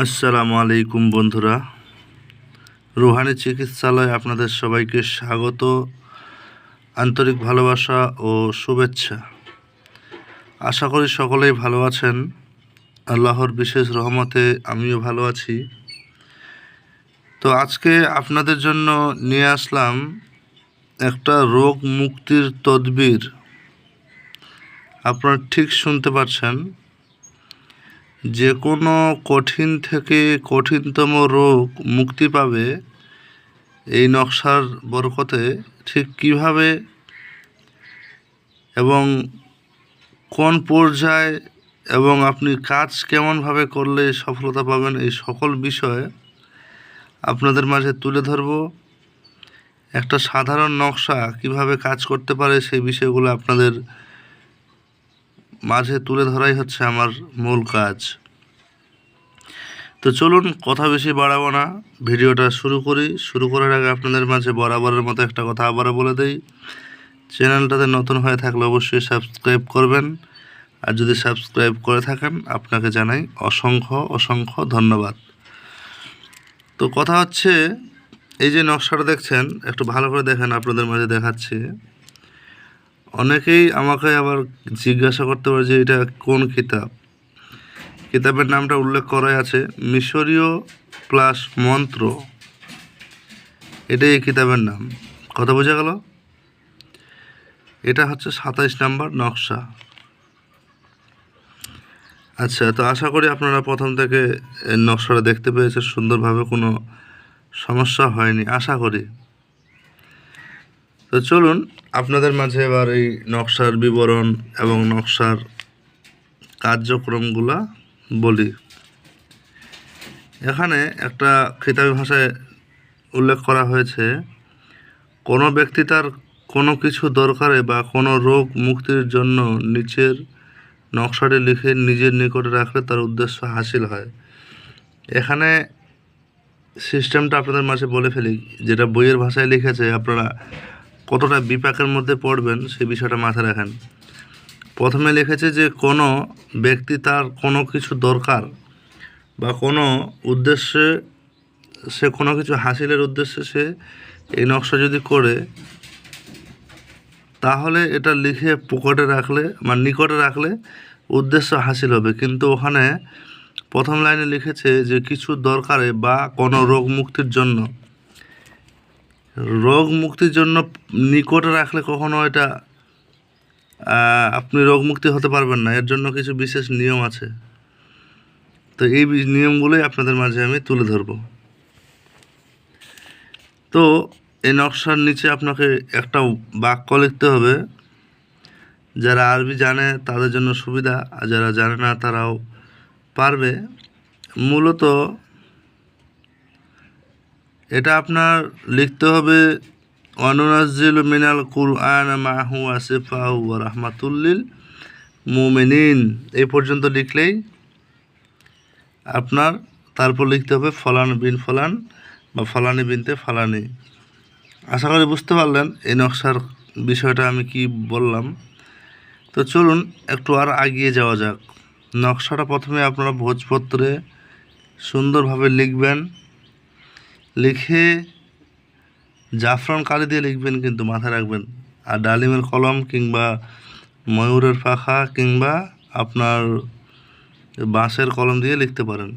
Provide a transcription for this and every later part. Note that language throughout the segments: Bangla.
আসসালামু আলাইকুম বন্ধুরা, রুহানি চিকিৎসালয়ে আপনাদের সবাইকে স্বাগত, আন্তরিক ভালোবাসা ও শুভেচ্ছা। আশা করি সকলেই ভালো আছেন। আল্লাহর বিশেষ রহমতে আমিও ভালো আছি। তো আজকে আপনাদের জন্য নিয়ে আসলাম একটা রোগ মুক্তির তদবির। আপনারা ঠিক শুনতে পাচ্ছেন, যে কোনো কঠিন থেকে কঠিনতম রোগ মুক্তি পাবে এই নকশার বরকতে। ঠিক কিভাবে এবং কোন পর্যায়ে এবং আপনি কাজ কেমনভাবে করলে সফলতা পাবেন, এই সকল বিষয়ে আপনাদের মাঝে তুলে ধরব। একটা সাধারণ নকশা কিভাবে কাজ করতে পারে সেই বিষয়গুলো আপনাদের মাঝে তুলে ধরাই হচ্ছে আমার মূল কাজ। তো চলুন কথা বেশি বাড়াবো না, ভিডিওটা শুরু করি। শুরু করার আগে আপনাদের মাঝে বরাবরের মতো একটা কথা আবারও বলে দেই, চ্যানেলটাতে নতুন হয়ে থাকলে অবশ্যই সাবস্ক্রাইব করবেন। আর যদি সাবস্ক্রাইব করে থাকেন, আপনাকে জানাই অসংখ্য অসংখ্য ধন্যবাদ। তো কথা হচ্ছে, এই যে নকশাটা দেখছেন, একটু ভালো করে দেখেন, আপনাদের মাঝে দেখাচ্ছি। অনেকেই আমাকে আবার জিজ্ঞাসা করতে পারে যে এটা কোন কিতাব। কিতাবের নামটা উল্লেখ করাই আছে, মিশরীয় প্লাস মন্ত্র, এটাই এই কিতাবের নাম। কথা বোঝা গেল? এটা হচ্ছে 27 নম্বর নকশা। আচ্ছা, তো আশা করি আপনারা প্রথম থেকে নকশাটা দেখতে পেয়েছেন সুন্দরভাবে, কোনো সমস্যা হয়নি আশা করি। তো চলুন আপনাদের মাঝে এবার এই নকশার বিবরণ এবং নকশার কার্যক্রমগুলা বলি। এখানে একটা কিতাবী ভাষায় উল্লেখ করা হয়েছে, কোনো ব্যক্তি তার কোনো কিছু দরকারে বা কোনো রোগ মুক্তির জন্য নিচের নকশাটি লিখে নিজের নিকটে রাখলে তার উদ্দেশ্য হাসিল হয়। এখানে সিস্টেমটা আপনাদের মাঝে বলে ফেলি, যেটা বইয়ের ভাষায় লিখেছে, আপনারা কতটা বিপাকের মধ্যে পড়বেন সেই বিষয়টা মাথায় রাখেন। প্রথমে লিখেছে যে কোনো ব্যক্তি তার কোনো কিছু দরকার বা কোনো উদ্দেশ্যে, সে কোনো কিছু হাসিলের উদ্দেশ্যে সে এই নকশা যদি করে, তাহলে এটা লিখে পকেটে রাখলে বা নিকটে রাখলে উদ্দেশ্য হাসিল হবে। কিন্তু ওখানে প্রথম লাইনে লিখেছে যে কিছু দরকারে বা কোনো রোগ মুক্তির জন্য। রোগ মুক্তির জন্য নিকটে রাখলে কখনো এটা আপনি রোগ মুক্তি হতে পারবেন না, এর জন্য কিছু বিশেষ নিয়ম আছে। তো এই নিয়মগুলোই আপনাদের মাঝে আমি তুলে ধরব। তো এই নকশার নিচে আপনাকে একটা বাক্য লিখতে হবে। যারা আরবি জানে তাদের জন্য সুবিধা, আর যারা জানে না তারাও পারবে। মূলত এটা আপনার লিখতে হবে, ওয়ানুনাজ্জিলু মিনাল কুরআন মা হুয়া শিফাউ ওয়া রাহমাতুল লিল মুমিনিন। এই পর্যন্ত লিখলেই আপনার, তারপর লিখতে হবে ফলান বিন ফলান বা ফলানি বিনতে ফলানি। আশা করি বুঝতে পারলেন এই নকশার বিষয়টা আমি কি বললাম। তো চলুন একটু আর এগিয়ে যাওয়া যাক। নকশাটা প্রথমে আপনারা ভোজপত্রে সুন্দরভাবে লিখবেন। লিখে জাফরান কালি দিয়ে লিখবেন, কিন্তু মাথায় রাখবেন। আর ডালিমের কলম কিংবা ময়ূরের পাখা কিংবা আপনার বাঁশের কলম দিয়ে লিখতে পারেন।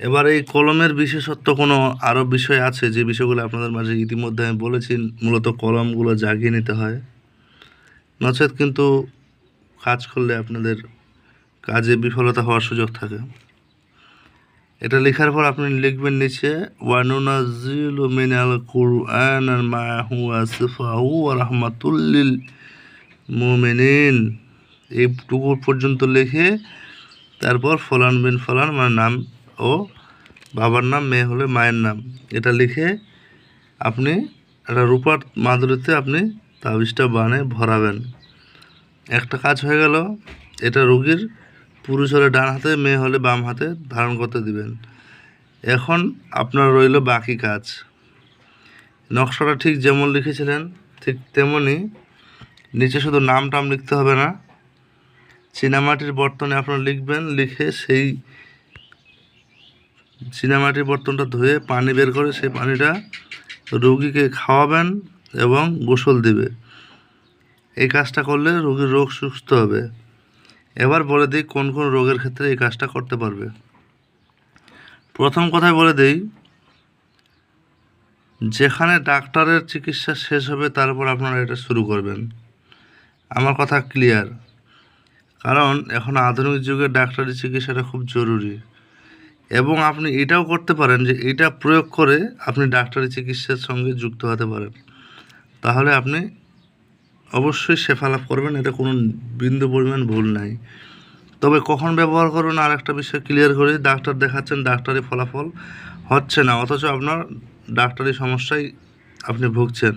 এবার এই কলমের বিশেষত্ব কোনো আরও বিষয় আছে, যে বিষয়গুলো আপনাদের মাঝে ইতিমধ্যে আমি বলেছি। মূলত কলমগুলো জাগিয়ে নিতে হয়, নচেত কিন্তু কাজ করলে আপনাদের কাজে বিফলতা হওয়ার সুযোগ থাকে। এটা লেখার পর আপনি লিখবেন নিচে, ওয়ানুনাজ্জিলু মিনাল কুরআন মা হুয়া শিফাউ ওয়া রাহমাতুল লিল মুমিনিন। এইটুকু পর্যন্ত লিখে তারপর ফলান বিন ফলান, মানে নাম ও বাবার নাম, মেয়ে হলে মায়ের নাম, এটা লিখে আপনি একটা রূপার মাদুরিতে আপনি তাবিজটা বানিয়ে ভরাবেন। একটা কাজ হয়ে গেল। এটা রোগীর পুরুষ হলে ডান হাতে, মেয়ে হলে বাম হাতে ধারণ করতে দিবেন। এখন আপনার রইল বাকি কাজ। নকশাটা ঠিক যেমন লিখেছিলেন ঠিক তেমনই নিচে শুধু নাম টাম লিখতে হবে না, চীনামাটির বর্তনে আপনারা লিখবেন। লিখে সেই চীনামাটির বর্তনটা ধুয়ে পানি বের করে সেই পানিটা রোগীকে খাওয়াবেন এবং গোসল দিবে। এই কাজটা করলে রোগীর রোগ সুস্থ হবে। এবার বলে দিই কোন কোন রোগের ক্ষেত্রে এই কাজটা করতে পারবে। প্রথম কথায় বলে দিই, যেখানে ডাক্তারের চিকিৎসা শেষ হবে তারপর আপনারা এটা শুরু করবেন। আমার কথা ক্লিয়ার, কারণ এখন আধুনিক যুগে ডাক্তারি চিকিৎসাটা খুব জরুরি। এবং আপনি এটাও করতে পারেন যে এটা প্রয়োগ করে আপনি ডাক্তারি চিকিৎসার সঙ্গে যুক্ত হতে পারেন, তাহলে আপনি অবশ্যই শেফা লাভ করবেন, এটা কোনো বিন্দু পরিমাণ ভুল নাই। তবে কখন ব্যবহার করবেন আর একটা বিষয় ক্লিয়ার করি, ডাক্তার দেখাচ্ছেন, ডাক্তারি ফলাফল হচ্ছে না, অথচ আপনার ডাক্তারি সমস্যায় আপনি ভুগছেন,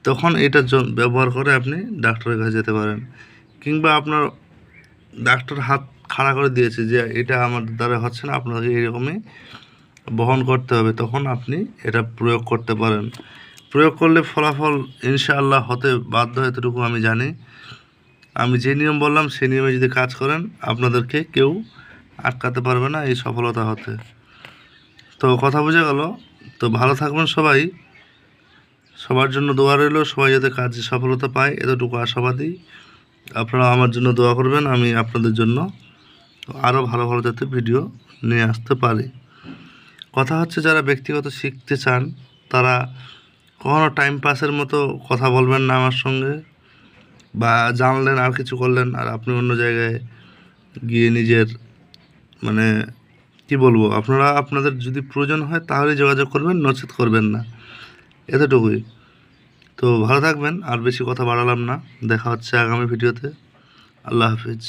তখন এটা ব্যবহার করে আপনি ডাক্তারের কাছে যেতে পারেন। কিংবা আপনার ডাক্তার হাত খাড়া করে দিয়েছে যে এটা আমার দ্বারা হচ্ছে না, আপনাকে এরকমই বহন করতে হবে, তখন আপনি এটা প্রয়োগ করতে পারেন। প্রয়োগ করলে ফলাফল ইনশাআল্লাহ হতে বাধ্য, এতটুকু আমি জানি। আমি যে নিয়ম বললাম সেই নিয়মে যদি কাজ করেন আপনাদেরকে কেউ আটকাতে পারবে না এই সফলতা হতে। তো কথা বোঝা গেল। তো ভালো থাকবেন সবাই, সবার জন্য দোয়া রইল, সবাই যাতে কাজে সফলতা পায় এতটুকু আশাবাদী। আপনারা আমার জন্য দোয়া করবেন, আমি আপনাদের জন্য আরও ভালো ভালো যাতে ভিডিও নিয়ে আসতে পারি। কথা হচ্ছে, যারা ব্যক্তিগত শিখতে চান তারা কখনো টাইম পাসের মতো কথা বলবেন না আমার সঙ্গে, বা জানলেন আর কিছু করলেন আর আপনি অন্য জায়গায় গিয়ে নিজের মানে কি বলবো, আপনারা আপনাদের যদি প্রয়োজন হয় তাহলে যোগাযোগ করবেন, নচেত করবেন না, এতটুকুই। তো ভালো থাকবেন, আর বেশি কথা বাড়ালাম না। দেখা হচ্ছে আগামী ভিডিওতে। আল্লাহ হাফিজ।